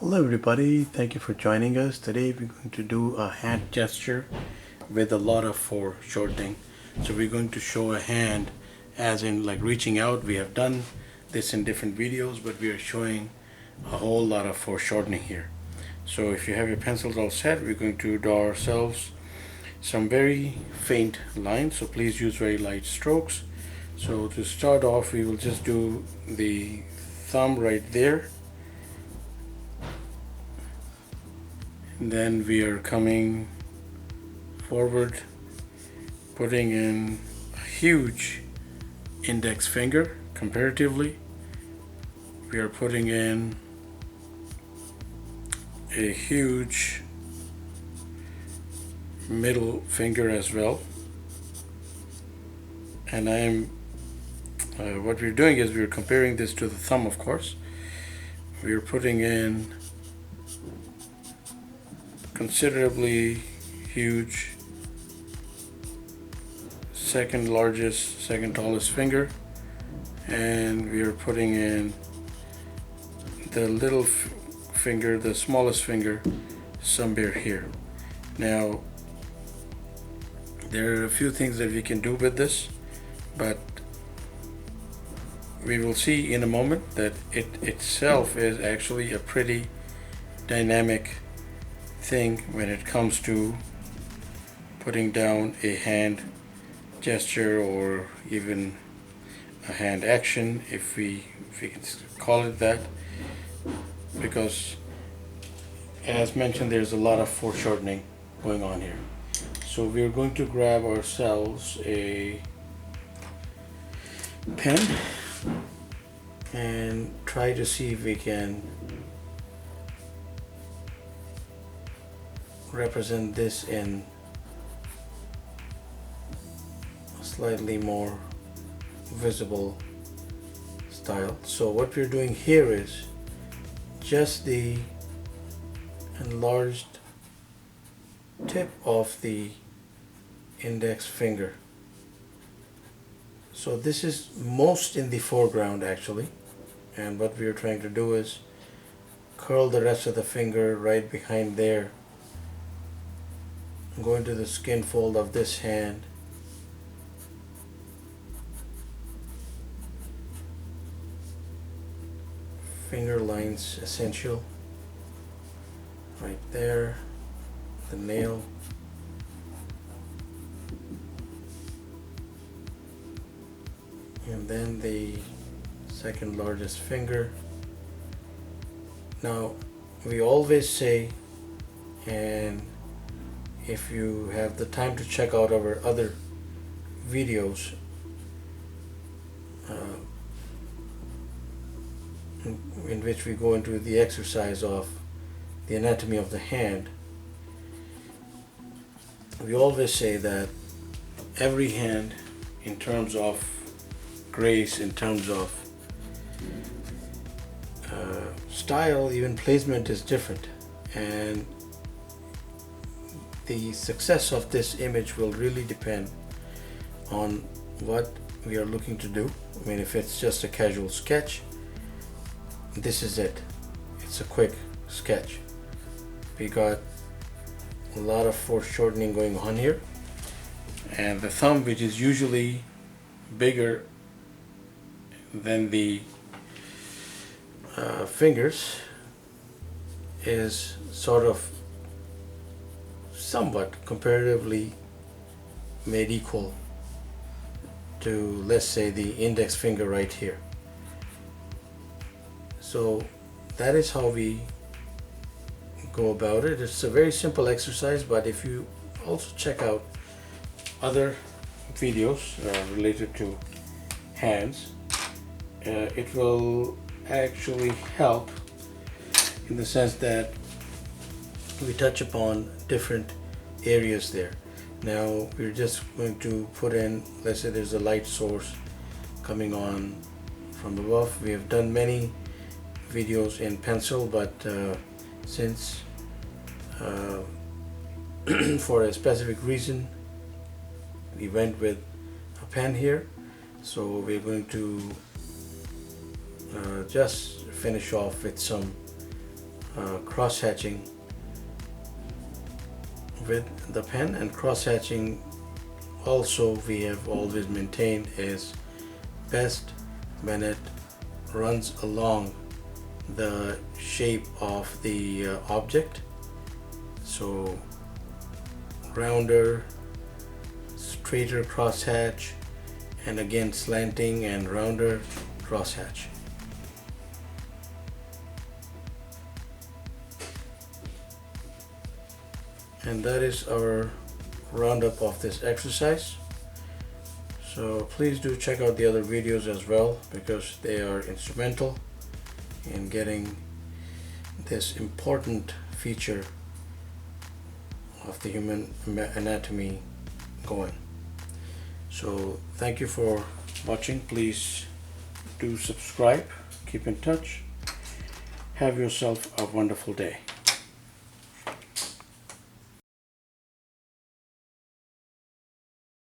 Hello everybody, thank you for joining us. Today we're going to do a hand gesture with a lot of foreshortening. So we're going to show a hand as in like reaching out. We have done this in different videos, but we are showing a whole lot of foreshortening here. So if you have your pencils all set, we're going to draw ourselves some very faint lines. So please use very light strokes. So to start off, we will just do the thumb right there. Then we are coming forward, putting in a huge index finger comparatively. We are putting in a huge middle finger as well. And what we're doing is we're comparing this to the thumb, of course. We're putting in considerably huge second tallest finger, and we are putting in the little finger, the smallest finger, somewhere here. Now there are a few things that we can do with this, but we will see in a moment that it itself is actually a pretty dynamic thing when it comes to putting down a hand gesture or even a hand action, if we can call it that, because as mentioned there's a lot of foreshortening going on here. So we're going to grab ourselves a pen and try to see if we can represent this in a slightly more visible style. So what we're doing here is just the enlarged tip of the index finger. So this is most in the foreground actually, and what we're trying to do is curl the rest of the finger right behind there. Go into the skin fold of this hand, finger lines essential right there, the nail, and then the second largest finger. Now we always say, and if you have the time to check out our other videos in which we go into the exercise of the anatomy of the hand, we always say that every hand, in terms of grace, in terms of style, even placement, is different, and the success of this image will really depend on what we are looking to do. I mean, if it's just a casual sketch, this is it. It's a quick sketch. We got a lot of foreshortening going on here, and the thumb, which is usually bigger than the fingers, is sort of somewhat comparatively made equal to, let's say, the index finger right here. So that is how we go about it. It's a very simple exercise, but if you also check out other videos related to hands, it will actually help in the sense that we touch upon different areas there. Now we're just going to put in, let's say there's a light source coming on from above. We have done many videos in pencil, but since for a specific reason we went with a pen here, so we're going to just finish off with some cross-hatching with the pen, and cross-hatching also we have always maintained is best when it runs along the shape of the object. So rounder, straighter crosshatch, and again slanting and rounder crosshatch. And that is our roundup of this exercise. So please do check out the other videos as well, because they are instrumental in getting this important feature of the human anatomy going. So thank you for watching. Please do subscribe, keep in touch. Have yourself a wonderful day.